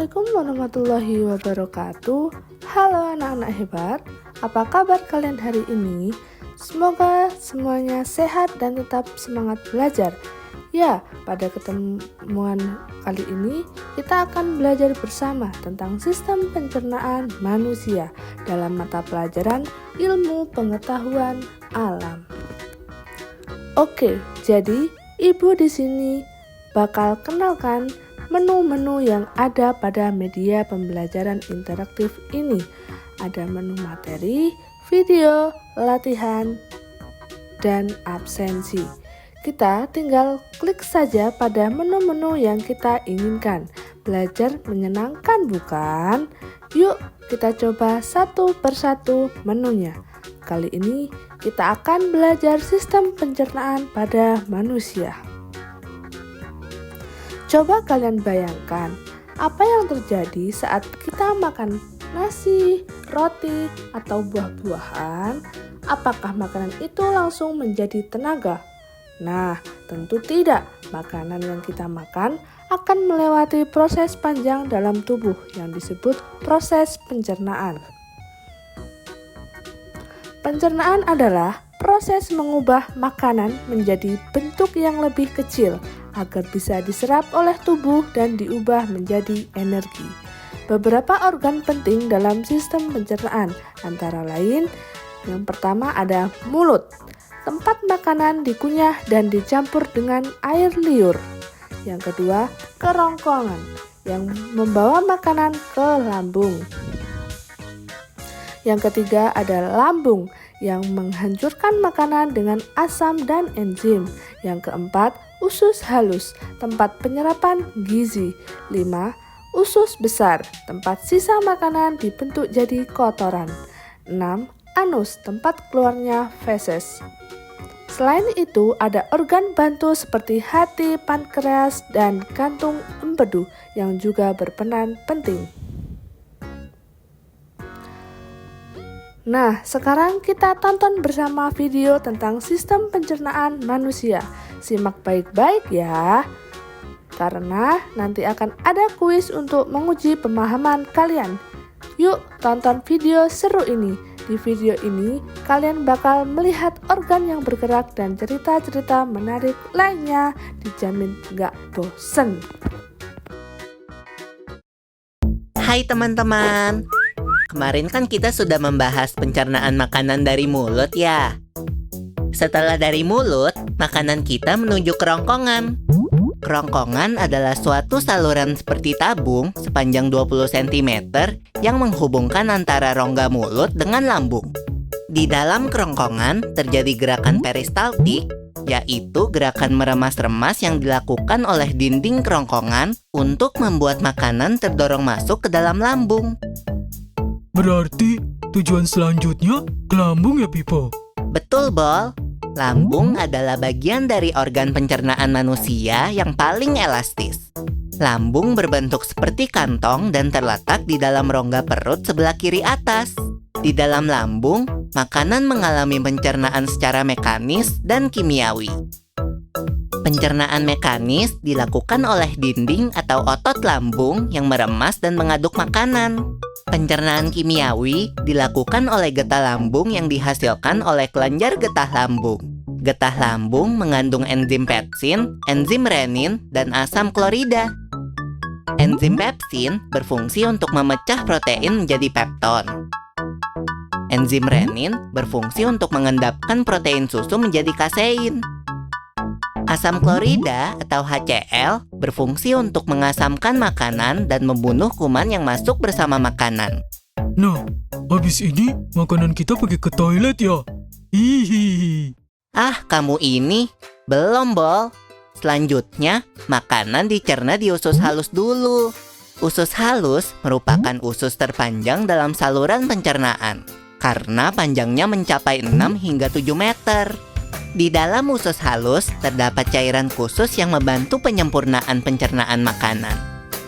Assalamualaikum warahmatullahi wabarakatuh. Halo anak-anak hebat, apa kabar kalian hari ini? Semoga semuanya sehat dan tetap semangat belajar. Ya, pada ketemuan kali ini kita akan belajar bersama tentang sistem pencernaan manusia dalam mata pelajaran ilmu pengetahuan alam. Oke, jadi Ibu di sini bakal kenalkan menu-menu yang ada pada media pembelajaran interaktif ini. Ada menu materi, video, latihan, dan absensi. Kita tinggal klik saja pada menu-menu yang kita inginkan. Belajar menyenangkan bukan? Yuk kita coba satu persatu menunya. Kali ini kita akan belajar sistem pencernaan pada manusia. Coba kalian bayangkan, apa yang terjadi saat kita makan nasi, roti, atau buah-buahan? Apakah makanan itu langsung menjadi tenaga? Nah, tentu tidak. Makanan yang kita makan akan melewati proses panjang dalam tubuh yang disebut proses pencernaan. Pencernaan adalah proses mengubah makanan menjadi bentuk yang lebih kecil agar bisa diserap oleh tubuh dan diubah menjadi energi. Beberapa organ penting dalam sistem pencernaan antara lain, yang pertama ada mulut, tempat makanan dikunyah dan dicampur dengan air liur. Yang kedua, kerongkongan yang membawa makanan ke lambung. Yang ketiga ada lambung yang menghancurkan makanan dengan asam dan enzim. Yang keempat, usus halus, tempat penyerapan gizi. 5. Usus besar, tempat sisa makanan dibentuk jadi kotoran. 6. Anus, tempat keluarnya feses. Selain itu, ada organ bantu seperti hati, pankreas, dan kantung empedu yang juga berperan penting. Nah, sekarang kita tonton bersama video tentang sistem pencernaan manusia. Simak baik-baik ya, karena nanti akan ada kuis untuk menguji pemahaman kalian. Yuk, tonton video seru ini. Di video ini, kalian bakal melihat organ yang bergerak dan cerita-cerita menarik lainnya. Dijamin gak bosen. Hai teman-teman, kemarin kan kita sudah membahas pencernaan makanan dari mulut ya. Setelah dari mulut, makanan kita menuju kerongkongan. Kerongkongan adalah suatu saluran seperti tabung sepanjang 20 cm yang menghubungkan antara rongga mulut dengan lambung. Di dalam kerongkongan terjadi gerakan peristaltik, yaitu gerakan meremas-remas yang dilakukan oleh dinding kerongkongan untuk membuat makanan terdorong masuk ke dalam lambung. Berarti tujuan selanjutnya ke lambung ya, Pipo? Betul, Bol. Lambung adalah bagian dari organ pencernaan manusia yang paling elastis. Lambung berbentuk seperti kantong dan terletak di dalam rongga perut sebelah kiri atas. Di dalam lambung, makanan mengalami pencernaan secara mekanis dan kimiawi. Pencernaan mekanis dilakukan oleh dinding atau otot lambung yang meremas dan mengaduk makanan. Pencernaan kimiawi dilakukan oleh getah lambung yang dihasilkan oleh kelenjar getah lambung. Getah lambung mengandung enzim pepsin, enzim renin, dan asam klorida. Enzim pepsin berfungsi untuk memecah protein menjadi pepton. Enzim renin berfungsi untuk mengendapkan protein susu menjadi kasein. Asam klorida atau HCl berfungsi untuk mengasamkan makanan dan membunuh kuman yang masuk bersama makanan. Nah, habis ini makanan kita pergi ke toilet ya? Hihihi. Ah, kamu ini belum, Bol. Selanjutnya, makanan dicerna di usus halus dulu. Usus halus merupakan usus terpanjang dalam saluran pencernaan karena panjangnya mencapai 6 hingga 7 meter. Di dalam usus halus terdapat cairan khusus yang membantu penyempurnaan pencernaan makanan.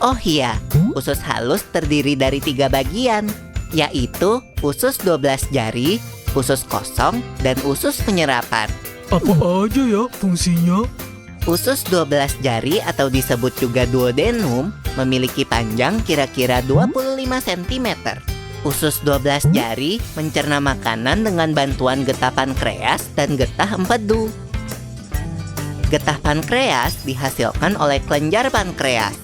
Oh iya, usus halus terdiri dari 3 bagian, yaitu usus 12 jari, usus kosong, dan usus penyerapan. Apa aja ya fungsinya? Usus 12 jari atau disebut juga duodenum memiliki panjang kira-kira 25 cm. Usus 12 jari mencerna makanan dengan bantuan getah pankreas dan getah empedu. Getah pankreas dihasilkan oleh kelenjar pankreas.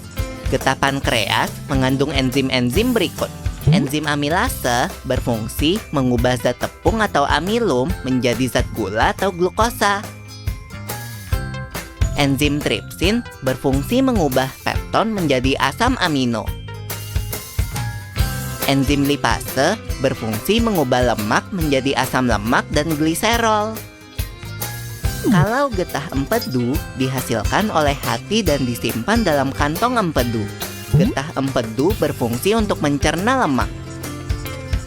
Getah pankreas mengandung enzim-enzim berikut. Enzim amilase berfungsi mengubah zat tepung atau amilum menjadi zat gula atau glukosa. Enzim tripsin berfungsi mengubah pepton menjadi asam amino. Enzim lipase berfungsi mengubah lemak menjadi asam lemak dan gliserol. Kalau getah empedu dihasilkan oleh hati dan disimpan dalam kantong empedu. Getah empedu berfungsi untuk mencerna lemak.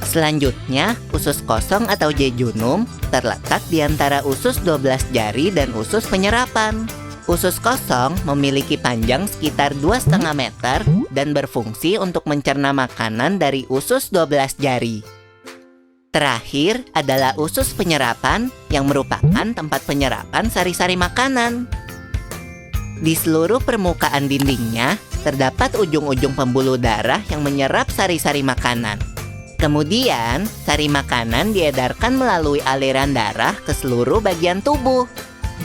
Selanjutnya, usus kosong atau jejunum terletak di antara usus 12 jari dan usus penyerapan. Usus kosong memiliki panjang sekitar 2,5 meter dan berfungsi untuk mencerna makanan dari usus 12 jari. Terakhir adalah usus penyerapan yang merupakan tempat penyerapan sari-sari makanan. Di seluruh permukaan dindingnya terdapat ujung-ujung pembuluh darah yang menyerap sari-sari makanan. Kemudian, sari makanan diedarkan melalui aliran darah ke seluruh bagian tubuh.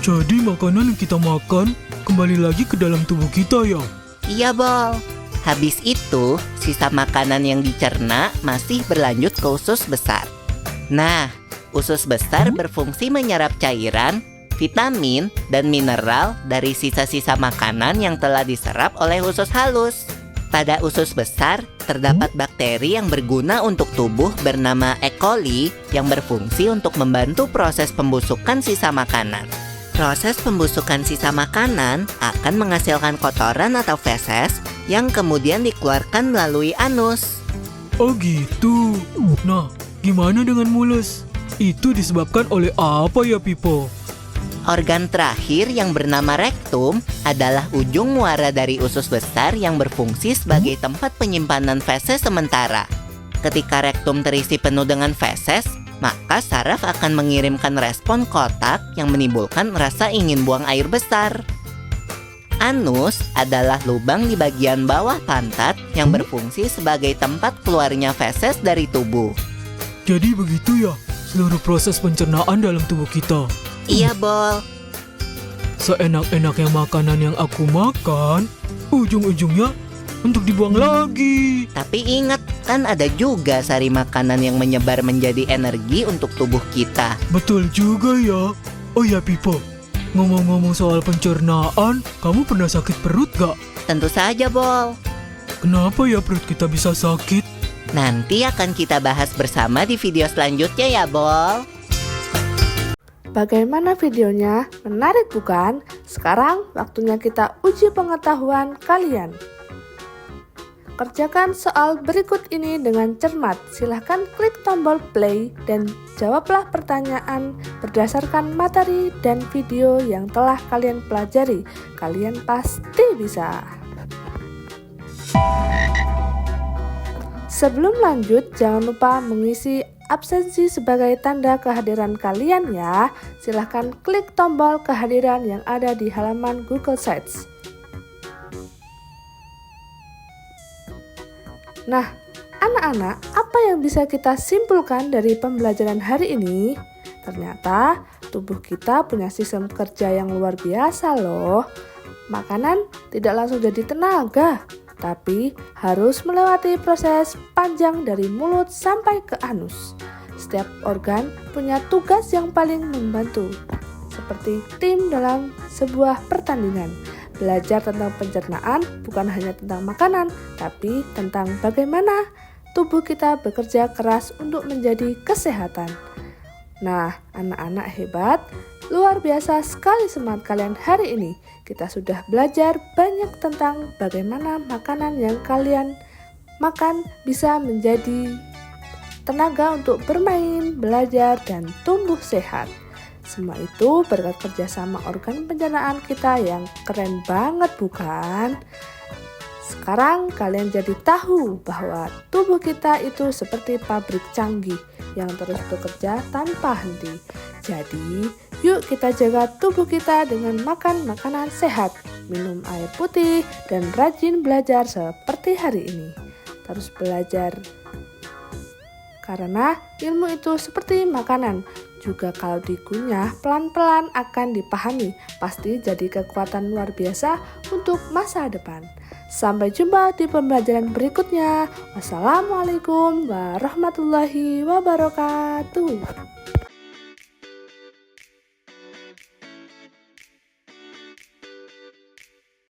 Jadi makanan yang kita makan kembali lagi ke dalam tubuh kita ya? Iya, Bol. Habis itu, sisa makanan yang dicerna masih berlanjut ke usus besar. Nah, usus besar berfungsi menyerap cairan, vitamin, dan mineral dari sisa-sisa makanan yang telah diserap oleh usus halus. Pada usus besar, terdapat bakteri yang berguna untuk tubuh bernama E. coli yang berfungsi untuk membantu proses pembusukan sisa makanan. Proses pembusukan sisa makanan akan menghasilkan kotoran atau feses yang kemudian dikeluarkan melalui anus. Oh gitu. Nah, gimana dengan mulus? Itu disebabkan oleh apa ya, Pipo? Organ terakhir yang bernama rektum adalah ujung muara dari usus besar yang berfungsi sebagai tempat penyimpanan feses sementara. Ketika rektum terisi penuh dengan feses, maka saraf akan mengirimkan respon kotak yang menimbulkan rasa ingin buang air besar. Anus adalah lubang di bagian bawah pantat yang berfungsi sebagai tempat keluarnya feses dari tubuh. Jadi begitu ya, seluruh proses pencernaan dalam tubuh kita. Iya, Bol. Seenak-enaknya makanan yang aku makan, ujung-ujungnya untuk dibuang lagi. Tapi ingat, kan ada juga sari makanan yang menyebar menjadi energi untuk tubuh kita. Betul juga ya. Oh ya, Pipo, ngomong-ngomong soal pencernaan, kamu pernah sakit perut gak? Tentu saja, Bol. Kenapa ya perut kita bisa sakit? Nanti akan kita bahas bersama di video selanjutnya ya, Bol. Bagaimana videonya? Menarik bukan? Sekarang waktunya kita uji pengetahuan kalian. Kerjakan soal berikut ini dengan cermat. Silahkan klik tombol play dan jawablah pertanyaan berdasarkan materi dan video yang telah kalian pelajari. Kalian pasti bisa. Sebelum lanjut, jangan lupa mengisi absensi sebagai tanda kehadiran kalian ya. Silahkan klik tombol kehadiran yang ada di halaman Google Sites. Nah, anak-anak, apa yang bisa kita simpulkan dari pembelajaran hari ini? Ternyata tubuh kita punya sistem kerja yang luar biasa loh. Makanan tidak langsung jadi tenaga, tapi harus melewati proses panjang dari mulut sampai ke anus. Setiap organ punya tugas yang paling membantu, seperti tim dalam sebuah pertandingan. Belajar tentang pencernaan bukan hanya tentang makanan, tapi tentang bagaimana tubuh kita bekerja keras untuk menjadi kesehatan. Nah, anak-anak hebat, luar biasa sekali semangat kalian hari ini. Kita sudah belajar banyak tentang bagaimana makanan yang kalian makan bisa menjadi tenaga untuk bermain, belajar, dan tumbuh sehat. Semua itu berkat kerjasama organ pencernaan kita yang keren banget bukan? Sekarang kalian jadi tahu bahwa tubuh kita itu seperti pabrik canggih yang terus bekerja tanpa henti. Jadi, yuk kita jaga tubuh kita dengan makan makanan sehat. minum air putih, dan rajin belajar seperti hari ini. Terus belajar karena ilmu itu seperti makanan, juga kalau dikunyah pelan-pelan akan dipahami, pasti jadi kekuatan luar biasa untuk masa depan. Sampai jumpa di pembelajaran berikutnya. Wassalamualaikum warahmatullahi wabarakatuh.